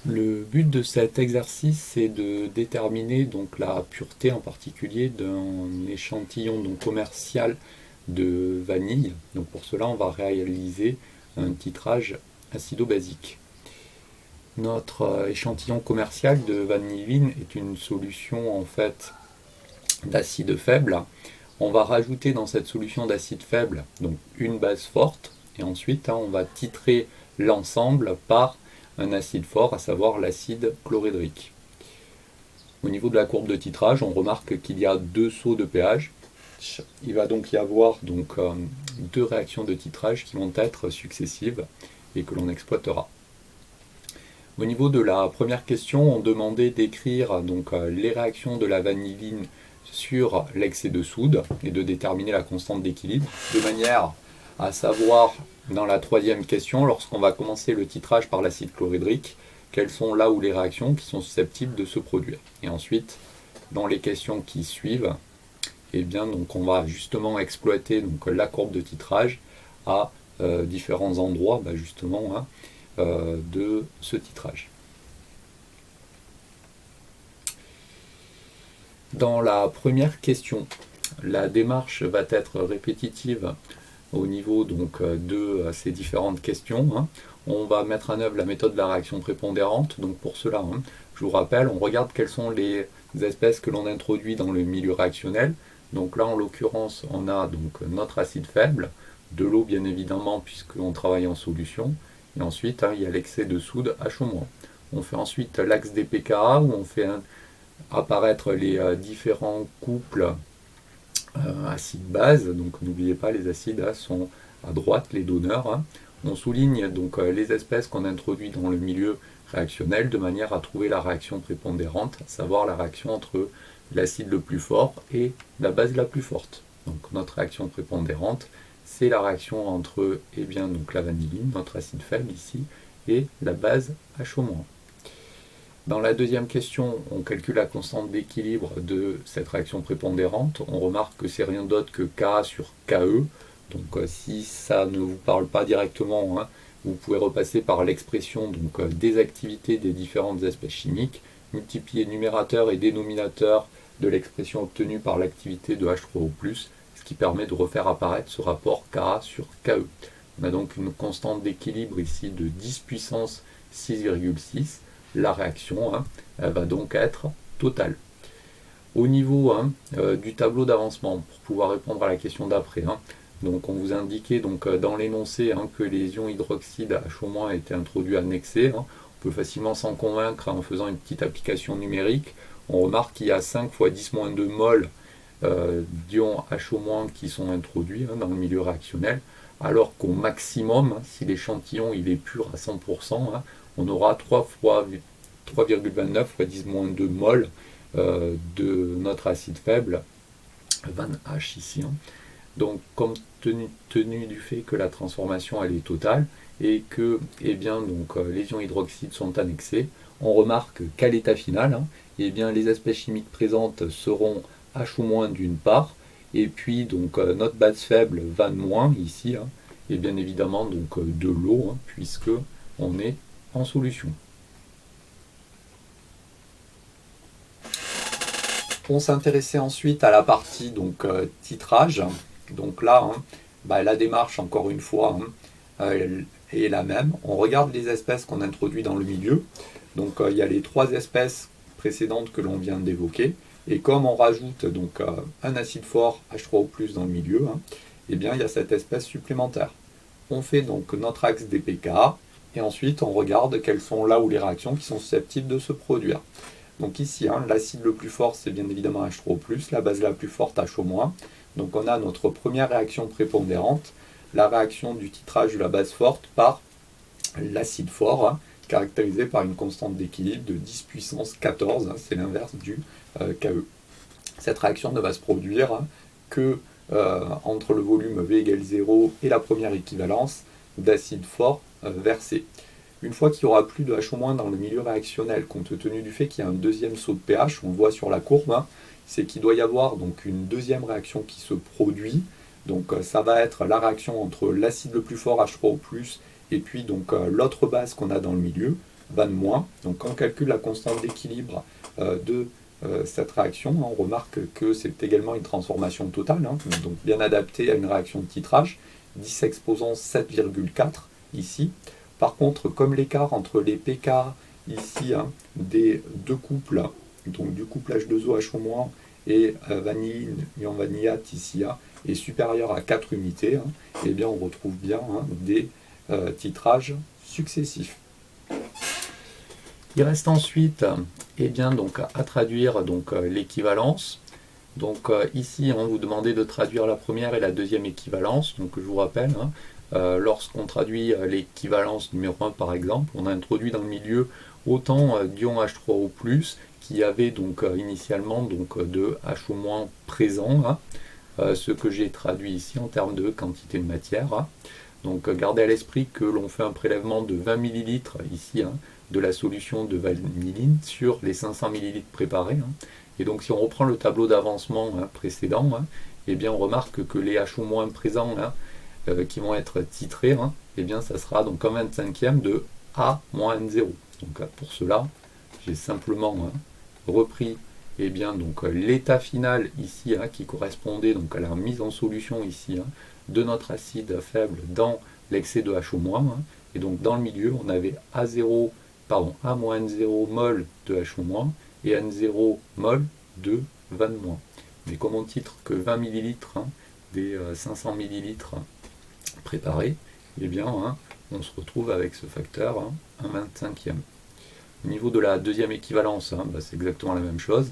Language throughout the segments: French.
Le but de cet exercice, c'est de déterminer donc la pureté en particulier d'un échantillon donc commercial de vanille. Donc pour cela, on va réaliser un titrage acido-basique. Notre échantillon commercial de vanilline est une solution en fait d'acide faible. On va rajouter dans cette solution d'acide faible donc une base forte et ensuite on va titrer l'ensemble par un acide fort, à savoir l'acide chlorhydrique. Au niveau de la courbe de titrage, on remarque qu'il y a deux sauts de pH. Il va donc y avoir deux réactions de titrage qui vont être successives et que l'on exploitera. Au niveau de la première question, on demandait d'écrire les réactions de la vanilline sur l'excès de soude et de déterminer la constante d'équilibre, de manière à savoir dans la troisième question, lorsqu'on va commencer le titrage par l'acide chlorhydrique, quelles sont là où les réactions qui sont susceptibles de se produire. Et ensuite, dans les questions qui suivent, on va justement exploiter la courbe de titrage à différents endroits de ce titrage. Dans la première question, la démarche va être répétitive au niveau de ces différentes questions. On va mettre en œuvre la méthode de la réaction prépondérante. Donc pour cela, je vous rappelle, on regarde quelles sont les espèces que l'on introduit dans le milieu réactionnel. Donc là, en l'occurrence, on a notre acide faible, de l'eau bien évidemment, puisqu'on travaille en solution. Et ensuite, il y a l'excès de soude HO-. On fait ensuite l'axe des pKa, où on fait apparaître les différents couples acide-base. Donc n'oubliez pas, les acides sont à droite, les donneurs. On souligne les espèces qu'on introduit dans le milieu réactionnel de manière à trouver la réaction prépondérante, à savoir la réaction entre l'acide le plus fort et la base la plus forte. Donc notre réaction prépondérante, c'est la réaction entre la vanilline, notre acide faible ici, et la base HO-. Dans la deuxième question, on calcule la constante d'équilibre de cette réaction prépondérante. On remarque que c'est rien d'autre que Ka sur Ke. Donc si ça ne vous parle pas directement, vous pouvez repasser par l'expression des activités des différentes espèces chimiques, multiplier numérateur et dénominateur de l'expression obtenue par l'activité de H3O+, ce qui permet de refaire apparaître ce rapport Ka sur Ke. On a donc une constante d'équilibre ici de 10 puissance 6,6. La réaction elle va donc être totale. Au niveau du tableau d'avancement, pour pouvoir répondre à la question d'après, donc on vous indiquait dans l'énoncé que les ions hydroxyde HO- étaient introduits en excès. On peut facilement s'en convaincre en faisant une petite application numérique. On remarque qu'il y a 5 fois 10-2 mol d'ions HO- qui sont introduits dans le milieu réactionnel, alors qu'au maximum, si l'échantillon il est pur à 100%, on aura 3,29 fois 10-2 mol de notre acide faible, 20H ici. Donc, compte tenu du fait que la transformation elle est totale et que les ions hydroxydes sont annexés, on remarque qu'à l'état final, les espèces chimiques présentes seront H- d'une part, et puis notre base faible Van- ici, et bien évidemment de l'eau, puisque on est en solution. On s'intéressait ensuite à la partie titrage. Donc là, la démarche, encore une fois, est la même. On regarde les espèces qu'on introduit dans le milieu. Donc il y a les 3 espèces précédentes que l'on vient d'évoquer. Et comme on rajoute un acide fort H3O+ dans le milieu, il y a cette espèce supplémentaire. On fait notre axe des pKa et ensuite on regarde quelles sont là où les réactions qui sont susceptibles de se produire. Donc ici, l'acide le plus fort, c'est bien évidemment H3O+, la base la plus forte HO-. Donc on a notre première réaction prépondérante, la réaction du titrage de la base forte par l'acide fort, caractérisé par une constante d'équilibre de 10 puissance 14, c'est l'inverse du Ke. Cette réaction ne va se produire que entre le volume V égale 0 et la première équivalence d'acide fort versé. Une fois qu'il n'y aura plus de HO- dans le milieu réactionnel, compte tenu du fait qu'il y a un deuxième saut de pH, on le voit sur la courbe, c'est qu'il doit y avoir une deuxième réaction qui se produit. Donc ça va être la réaction entre l'acide le plus fort H3O+, et puis l'autre base qu'on a dans le milieu. van-. Donc quand on calcule la constante d'équilibre de cette réaction, on remarque que c'est également une transformation totale, donc bien adaptée à une réaction de titrage, 10 exposant 7,4 ici. Par contre, comme l'écart entre les pK ici des deux couples, donc du couple H2O et vanilline ion vanillate ici est supérieur à 4 unités, et bien on retrouve bien des titrages successifs. Il reste ensuite bien, donc, à traduire l'équivalence. Donc ici, on vous demandait de traduire la première et la deuxième équivalence. Donc je vous rappelle, lorsqu'on traduit l'équivalence numéro 1 par exemple, on a introduit dans le milieu autant d'ion H3O+, qui avait donc initialement de HO- présent, ce que j'ai traduit ici en termes de quantité de matière. Donc gardez à l'esprit que l'on fait un prélèvement de 20 ml ici, de la solution de vanilline sur les 500 ml préparés. Et donc si on reprend le tableau d'avancement précédent, eh bien on remarque que les HO- présents qui vont être titrés, eh bien ça sera donc un 25e de A-N0. Donc pour cela, j'ai simplement repris bien, l'état final ici qui correspondait donc à la mise en solution ici de notre acide faible dans l'excès de HO-. Et donc dans le milieu, on avait A0 A-0 mol de HO- et N0 mol de van-. Mais comme on titre que 20 ml des 500 ml préparés, eh bien on se retrouve avec ce facteur, un 25e. Au niveau de la deuxième équivalence, c'est exactement la même chose.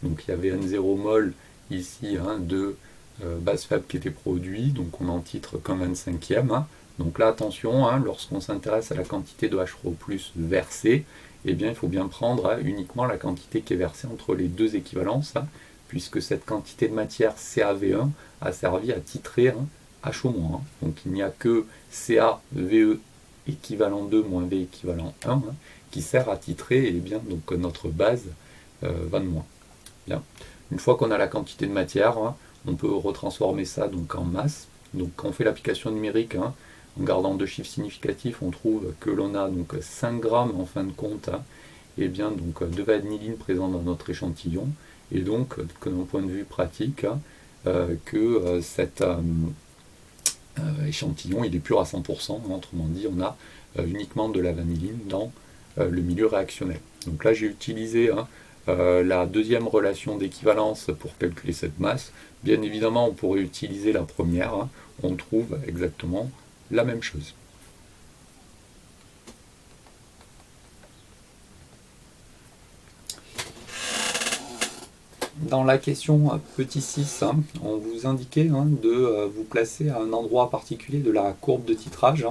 Donc il y avait N0 mol ici de base faible qui était produit, donc on en titre qu'un 25e. Donc là, attention, lorsqu'on s'intéresse à la quantité de H3O+ versée, eh bien, il faut bien prendre uniquement la quantité qui est versée entre les deux équivalences, puisque cette quantité de matière CaV1 a servi à titrer HO-. Donc il n'y a que CaVe équivalent 2 moins V équivalent 1 qui sert à titrer bien, donc, notre base van-. Bien. Une fois qu'on a la quantité de matière, on peut retransformer ça donc, en masse. Donc quand on fait l'application numérique, en gardant deux chiffres significatifs, on trouve que l'on a donc 5 grammes en fin de compte, et bien donc de vanilline présent dans notre échantillon, et donc que d'un point de vue pratique, que cet échantillon il est pur à 100%, autrement dit on a uniquement de la vanilline dans le milieu réactionnel. Donc là j'ai utilisé la deuxième relation d'équivalence pour calculer cette masse. Bien évidemment on pourrait utiliser la première, on trouve exactement la même chose. Dans la question petit 6, on vous indiquait de vous placer à un endroit particulier de la courbe de titrage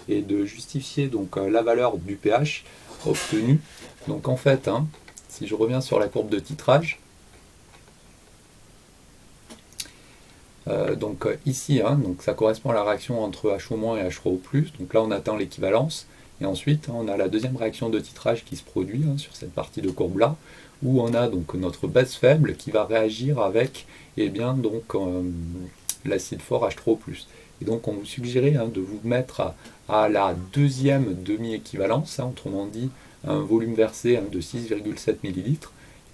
et de justifier donc la valeur du pH obtenu. Donc en fait, si je reviens sur la courbe de titrage, donc ici, donc ça correspond à la réaction entre HO- et H3O+, donc là on attend l'équivalence, et ensuite on a la deuxième réaction de titrage qui se produit sur cette partie de courbe là, où on a donc notre base faible qui va réagir avec bien, donc, l'acide fort H3O+. Et donc on vous suggérait de vous mettre à la deuxième demi-équivalence, autrement dit un volume versé de 6,7 ml.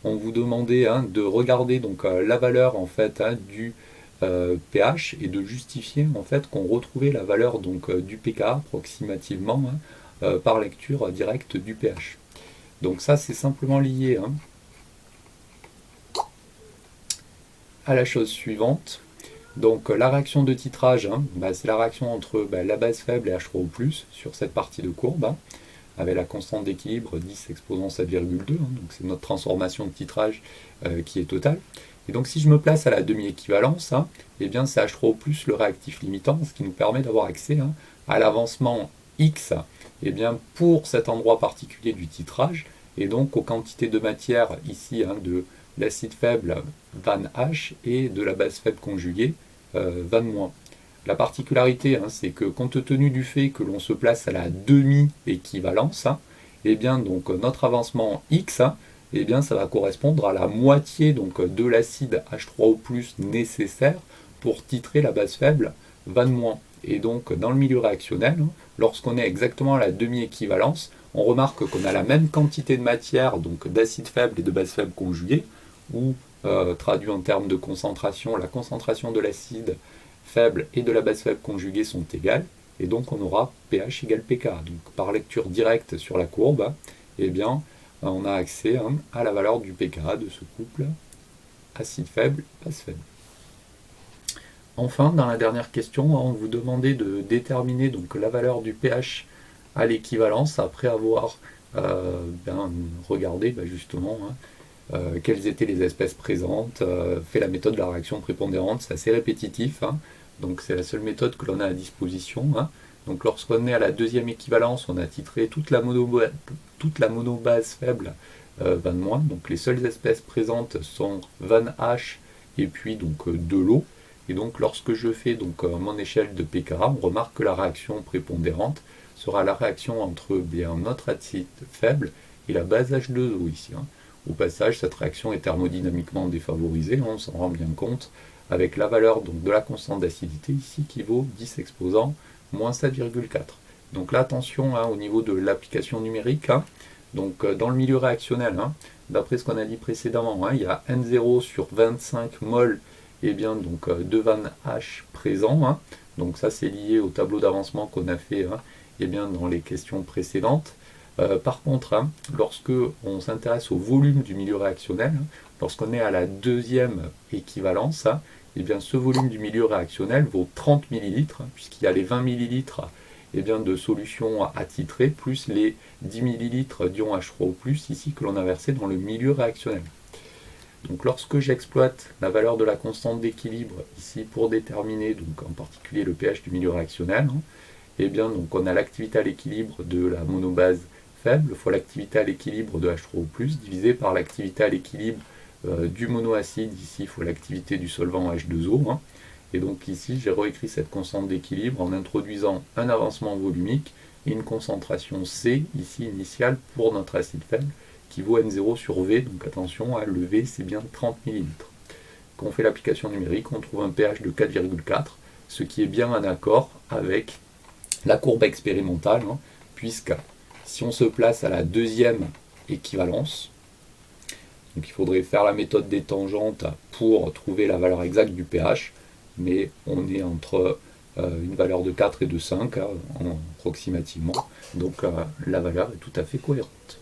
On vous demandait de regarder donc la valeur en fait du pH et de justifier en fait qu'on retrouvait la valeur donc du pK approximativement par lecture directe du pH. Donc ça c'est simplement lié à la chose suivante. Donc la réaction de titrage, c'est la réaction entre la base faible et H3O+, sur cette partie de courbe, avec la constante d'équilibre 10 exposant 7,2, donc c'est notre transformation de titrage qui est totale. Et donc si je me place à la demi-équivalence, eh bien c'est H3O+, le réactif limitant, ce qui nous permet d'avoir accès à l'avancement X bien, pour cet endroit particulier du titrage, et donc aux quantités de matière ici de l'acide faible van H et de la base faible conjuguée van-. La particularité, c'est que compte tenu du fait que l'on se place à la demi-équivalence, eh bien donc notre avancement X, eh bien ça va correspondre à la moitié donc, de l'acide H3O+ nécessaire pour titrer la base faible van-. Et donc dans le milieu réactionnel, lorsqu'on est exactement à la demi-équivalence, on remarque qu'on a la même quantité de matière, donc d'acide faible et de base faible conjugués, ou traduit en termes de concentration, la concentration de l'acide faible et de la base faible conjuguée sont égales, et donc on aura pH égale pK. Donc par lecture directe sur la courbe, eh bien, on a accès à la valeur du pK de ce couple acide faible, base faible. Enfin, dans la dernière question, on vous demandait de déterminer donc la valeur du pH à l'équivalence après avoir regardé justement quelles étaient les espèces présentes, fait la méthode de la réaction prépondérante. C'est assez répétitif, donc c'est la seule méthode que l'on a à disposition. Donc lorsqu'on est à la deuxième équivalence, on a titré toute la monobase faible van moins. Donc les seules espèces présentes sont van H et puis donc de l'eau. Et donc lorsque je fais donc mon échelle de pK, on remarque que la réaction prépondérante sera la réaction entre notre acide faible et la base H2O ici. Au passage, cette réaction est thermodynamiquement défavorisée, on s'en rend bien compte, avec la valeur donc, de la constante d'acidité ici qui vaut 10 exposant moins 7,4. Donc là, attention au niveau de l'application numérique. Donc dans le milieu réactionnel, d'après ce qu'on a dit précédemment, il y a N0 sur 25 mol donc de van H présent. Donc ça c'est lié au tableau d'avancement qu'on a fait dans les questions précédentes. Par contre, lorsque on s'intéresse au volume du milieu réactionnel, lorsqu'on est à la deuxième équivalence, ce volume du milieu réactionnel vaut 30 ml, puisqu'il y a les 20 ml de solution attitrée, plus les 10 ml d'ion H3O+, ici que l'on a versé dans le milieu réactionnel. Donc lorsque j'exploite la valeur de la constante d'équilibre ici pour déterminer donc en particulier le pH du milieu réactionnel, donc on a l'activité à l'équilibre de la monobase faible fois l'activité à l'équilibre de H3O+, divisé par l'activité à l'équilibre du monoacide, ici fois l'activité du solvant H2O. Et donc ici j'ai réécrit cette constante d'équilibre en introduisant un avancement volumique et une concentration C, ici initiale, pour notre acide faible, qui vaut N0 sur V, donc attention, le V c'est bien 30 ml. Quand on fait l'application numérique, on trouve un pH de 4,4, ce qui est bien en accord avec la courbe expérimentale, puisque si on se place à la deuxième équivalence, donc il faudrait faire la méthode des tangentes pour trouver la valeur exacte du pH, mais on est entre une valeur de 4 et de 5 approximativement, donc la valeur est tout à fait cohérente.